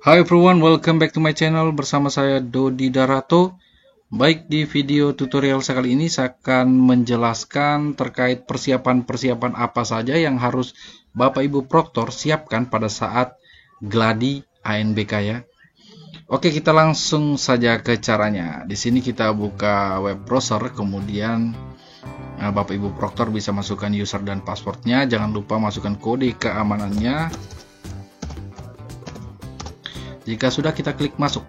Hi everyone, welcome back to my channel. Bersama saya Dodi Darato. Baik, di video tutorial saya kali ini saya akan menjelaskan terkait persiapan-persiapan apa saja yang harus Bapak Ibu Proktor siapkan pada saat gladi ANBK ya. Oke, kita langsung saja ke caranya. Di sini kita buka web browser, kemudian Bapak Ibu Proktor bisa masukkan user dan passwordnya. Jangan lupa masukkan kode keamanannya. Jika sudah, kita klik masuk.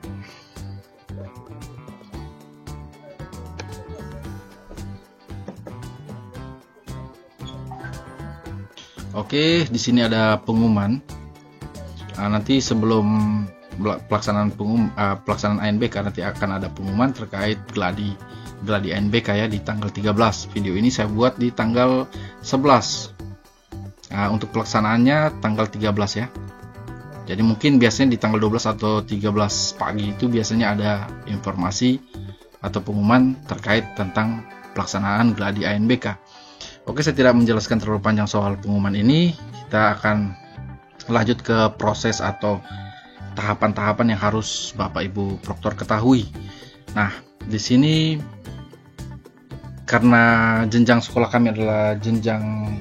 Oke, di sini ada pengumuman. Nanti sebelum pelaksanaan ANBK nanti akan ada pengumuman terkait gladi ANBK ya di tanggal 13. Video ini saya buat di tanggal 11. Untuk pelaksanaannya tanggal 13 ya. Jadi mungkin biasanya di tanggal 12 atau 13 pagi itu biasanya ada informasi atau pengumuman terkait tentang pelaksanaan gladi ANBK. Oke, saya tidak menjelaskan terlalu panjang soal pengumuman ini. Kita akan lanjut ke proses atau tahapan-tahapan yang harus Bapak Ibu Proktor ketahui. Nah, di sini karena jenjang sekolah kami adalah jenjang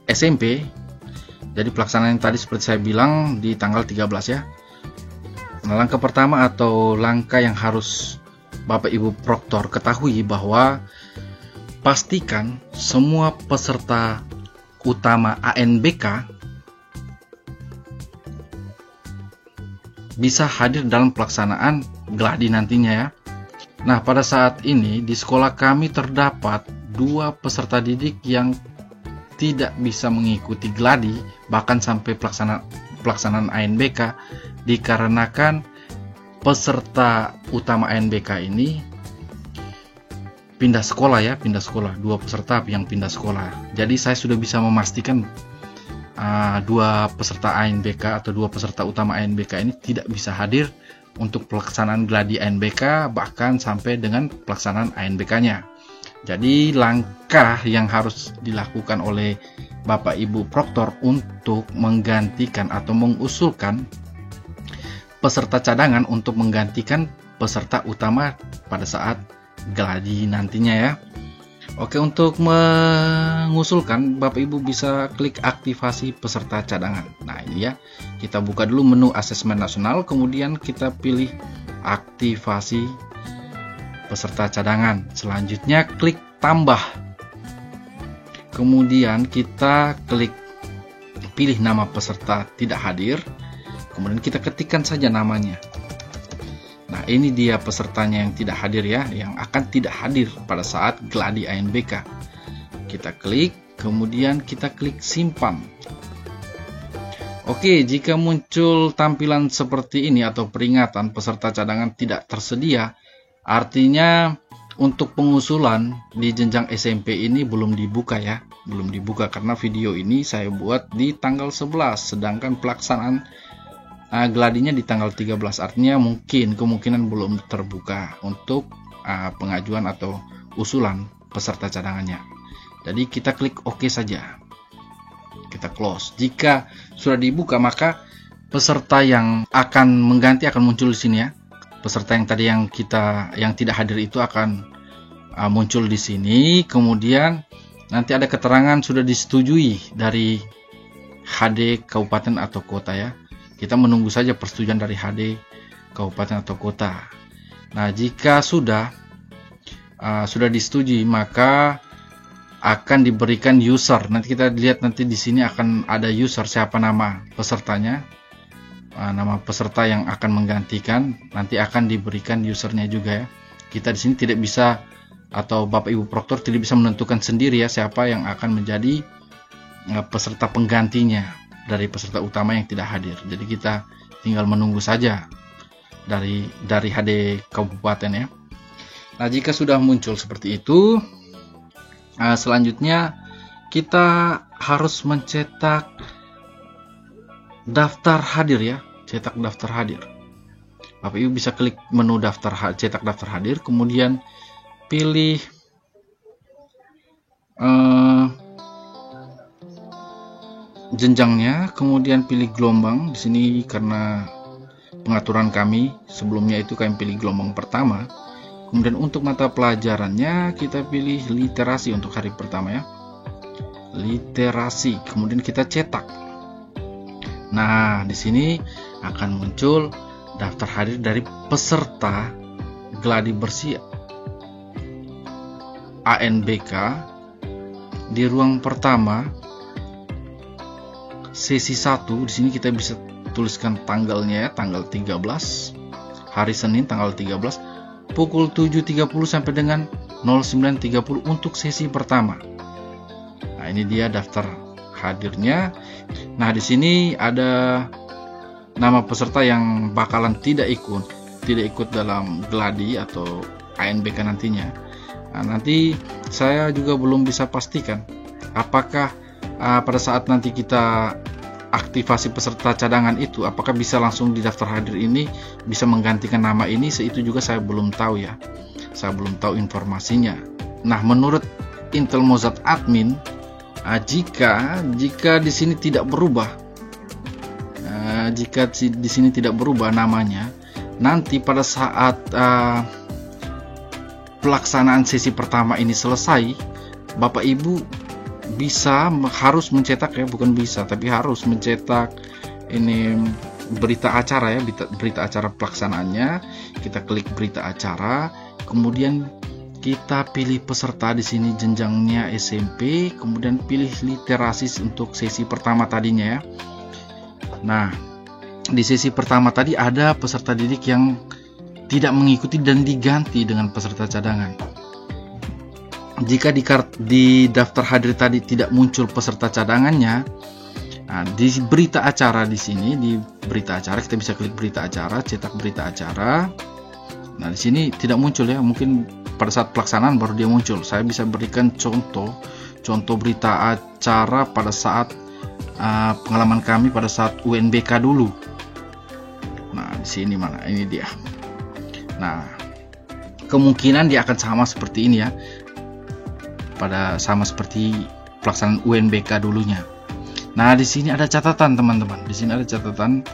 SMP, jadi pelaksanaan yang tadi seperti saya bilang di tanggal 13 ya. Nah, langkah pertama atau langkah yang harus Bapak Ibu Proktor ketahui bahwa pastikan semua peserta utama ANBK bisa hadir dalam pelaksanaan gladi nantinya ya. Nah, pada saat ini di sekolah kami terdapat 2 peserta didik yang tidak bisa mengikuti gladi bahkan sampai pelaksanaan ANBK dikarenakan peserta utama ANBK ini pindah sekolah ya, 2 peserta yang pindah sekolah. Jadi saya sudah bisa memastikan 2 peserta ANBK atau 2 peserta utama ANBK ini tidak bisa hadir untuk pelaksanaan gladi ANBK bahkan sampai dengan pelaksanaan ANBK-nya. Jadi langkah yang harus dilakukan oleh Bapak Ibu Proktor untuk menggantikan atau mengusulkan peserta cadangan untuk menggantikan peserta utama pada saat gladi nantinya ya. Oke, untuk mengusulkan Bapak Ibu bisa klik aktivasi peserta cadangan. Nah, ini ya. Kita buka dulu menu asesmen nasional, kemudian kita pilih aktivasi peserta cadangan. Selanjutnya klik tambah. Kemudian kita klik pilih nama peserta tidak hadir. Kemudian kita ketikkan saja namanya. Nah, ini dia pesertanya yang tidak hadir ya, yang akan tidak hadir pada saat gladi ANBK. Kita klik, kemudian kita klik simpan. Oke, jika muncul tampilan seperti ini atau peringatan peserta cadangan tidak tersedia, artinya untuk pengusulan di jenjang SMP ini belum dibuka ya, belum dibuka karena video ini saya buat di tanggal 11, sedangkan pelaksanaan gladinya di tanggal 13, artinya kemungkinan belum terbuka untuk pengajuan atau usulan peserta cadangannya. Jadi kita klik OK saja, kita close. Jika sudah dibuka maka peserta yang akan mengganti akan muncul di sini ya. Peserta yang tadi yang tidak hadir itu akan muncul di sini. Kemudian nanti ada keterangan sudah disetujui dari HD kabupaten atau kota ya. Kita menunggu saja persetujuan dari HD kabupaten atau kota. Nah, jika sudah disetujui maka akan diberikan user. Nanti kita lihat nanti di sini akan ada user, siapa nama pesertanya. Nama peserta yang akan menggantikan nanti akan diberikan usernya juga ya. Kita di sini tidak bisa atau Bapak Ibu Proktor tidak bisa menentukan sendiri ya siapa yang akan menjadi peserta penggantinya dari peserta utama yang tidak hadir. Jadi kita tinggal menunggu saja dari HD kabupaten ya. Nah, jika sudah muncul seperti itu, selanjutnya kita harus mencetak daftar hadir ya, cetak daftar hadir. Bapak Ibu bisa klik menu cetak daftar hadir, kemudian pilih jenjangnya, kemudian pilih gelombang. Di sini karena pengaturan kami sebelumnya itu kami pilih gelombang pertama. Kemudian untuk mata pelajarannya kita pilih literasi untuk hari pertama ya. Literasi, kemudian kita cetak. Nah, di sini akan muncul daftar hadir dari peserta gladi bersih ANBK di ruang pertama sesi 1. Di sini kita bisa tuliskan tanggalnya ya, tanggal 13 hari Senin tanggal 13 pukul 7.30 sampai dengan 09.30 untuk sesi pertama. Nah, ini dia daftar hadirnya. Nah, di sini ada nama peserta yang bakalan tidak ikut dalam gladi atau ANBK nantinya. Nah, nanti saya juga belum bisa pastikan apakah pada saat nanti kita aktivasi peserta cadangan itu apakah bisa langsung di daftar hadir ini bisa menggantikan nama ini. Itu juga saya belum tahu ya, saya belum tahu informasinya. Nah, menurut Intel Mozart admin, jika di sini tidak berubah, jika di sini tidak berubah namanya, nanti pada saat pelaksanaan sesi pertama ini selesai, Bapak Ibu harus mencetak ya, bukan bisa tapi harus mencetak ini berita acara ya, berita acara pelaksanaannya. Kita klik berita acara, kemudian kita pilih peserta di sini jenjangnya SMP, kemudian pilih literasi untuk sesi pertama tadinya ya. Nah, di sesi pertama tadi ada peserta didik yang tidak mengikuti dan diganti dengan peserta cadangan. Jika di daftar hadir tadi tidak muncul peserta cadangannya, nah, di berita acara di sini, di berita acara kita bisa klik berita acara, cetak berita acara. Nah, di sini tidak muncul ya, mungkin pada saat pelaksanaan baru dia muncul. Saya bisa berikan contoh berita acara pada saat pengalaman kami pada saat UNBK dulu. Nah, di sini mana? Ini dia. Nah, kemungkinan dia akan sama seperti ini ya. Sama seperti pelaksanaan UNBK dulunya. Nah, di sini ada catatan teman-teman. Di sini ada catatan.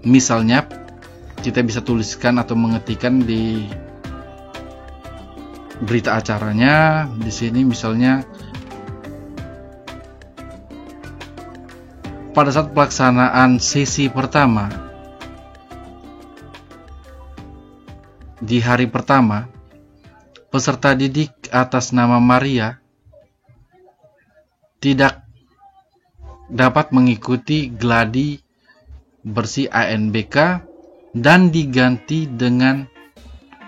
Misalnya kita bisa tuliskan atau mengetikkan di berita acaranya. Di sini misalnya pada saat pelaksanaan sesi pertama di hari pertama, peserta didik atas nama Maria tidak dapat mengikuti gladi bersih ANBK dan diganti dengan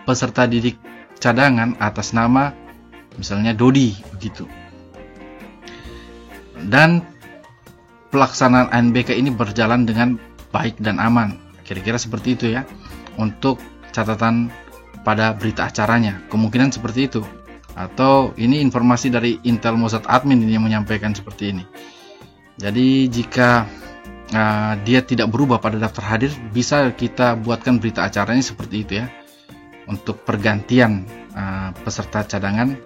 peserta didik cadangan atas nama misalnya Dodi begitu. Dan pelaksanaan ANBK ini berjalan dengan baik dan aman. Kira-kira seperti itu ya untuk catatan pada berita acaranya. Kemungkinan seperti itu. Atau ini informasi dari Intel Mozart admin yang menyampaikan seperti ini. Jadi jika dia tidak berubah pada daftar hadir, bisa kita buatkan berita acaranya seperti itu ya, untuk pergantian peserta cadangan,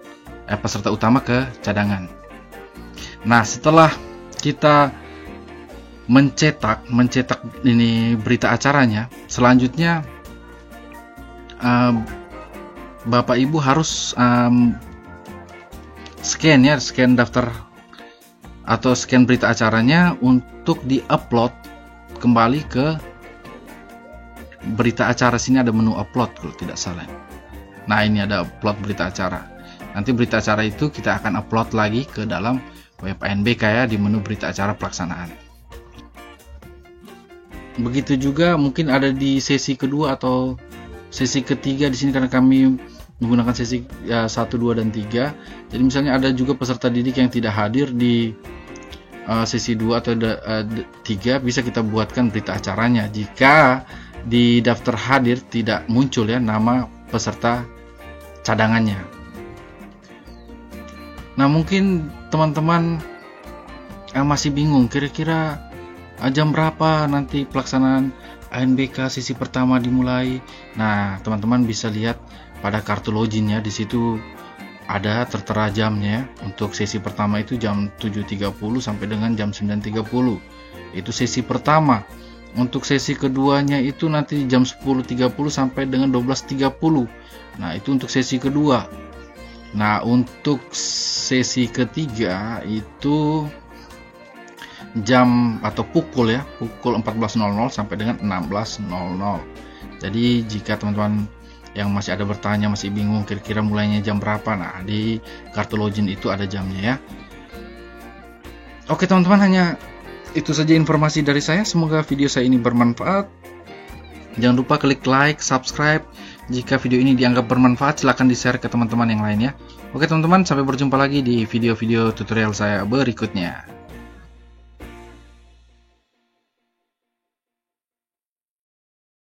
peserta utama ke cadangan. Nah, setelah kita mencetak ini berita acaranya, selanjutnya Bapak Ibu harus scan daftar atau scan berita acaranya untuk di-upload kembali ke berita acara. Sini ada menu upload kalau tidak salah. Nah, ini ada upload berita acara. Nanti berita acara itu kita akan upload lagi ke dalam web ANBK ya, di menu berita acara pelaksanaan. Begitu juga mungkin ada di sesi kedua atau sesi ketiga. Di sini karena kami menggunakan sesi 1, 2, dan 3. Jadi misalnya ada juga peserta didik yang tidak hadir di sesi 2 atau 3, bisa kita buatkan berita acaranya jika di daftar hadir tidak muncul ya nama peserta cadangannya. Nah, mungkin teman-teman masih bingung kira-kira jam berapa nanti pelaksanaan ANBK sesi pertama dimulai. Nah, teman-teman bisa lihat pada kartu loginnya, di situ ada tertera jamnya. Untuk sesi pertama itu jam 7.30 sampai dengan jam 9.30. Itu sesi pertama. Untuk sesi keduanya itu nanti jam 10.30 sampai dengan 12.30. Nah, itu untuk sesi kedua. Nah, untuk sesi ketiga itu jam atau pukul 14.00 sampai dengan 16.00. Jadi jika teman-teman yang masih ada bertanya, masih bingung kira-kira mulainya jam berapa, nah di kartu login itu ada jamnya ya. Oke teman-teman, hanya itu saja informasi dari saya. Semoga video saya ini bermanfaat. Jangan lupa klik like, subscribe. Jika video ini dianggap bermanfaat, silahkan di-share ke teman-teman yang lain ya. Oke teman-teman, sampai berjumpa lagi di video-video tutorial saya berikutnya.